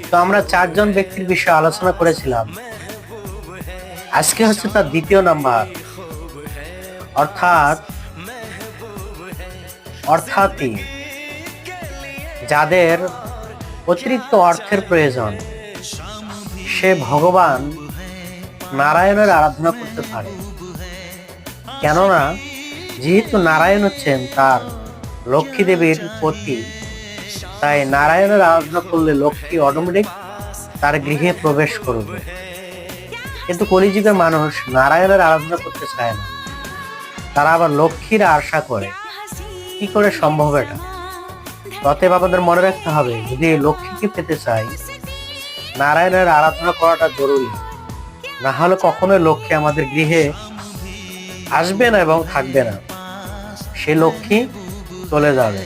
তো আমরা চারজন ব্যক্তির বিষয়ে আলোচনা করেছিলাম। আজকে হচ্ছে তার দ্বিতীয় নাম্বার, অর্থাৎ অর্থাৎই যাদের অতিরিক্ত অর্থের প্রয়োজন, সে ভগবান নারায়ণের আরাধনা করতে পারে। কেননা যেহেতু নারায়ণ হচ্ছেন তার লক্ষ্মী দেবীর পতি, তাই নারায়ণের আরাধনা করলে লক্ষ্মী অটোমেটিক তার গৃহে প্রবেশ করবে। কিন্তু কলিযুগের মানুষ নারায়ণের আরাধনা করতে চায় না, তারা আবার লক্ষ্মীর আশা করে। কি করে সম্ভব এটা? অতএব আমাদের মনে রাখতে হবে, যদি লক্ষ্মীকে পেতে চাই, নারায়ণের আরাধনা করাটা জরুরি। না হলে কখনোই লক্ষ্মী আমাদের গৃহে আসবে না এবং থাকবে না, সে লক্ষ্মী চলে যাবে।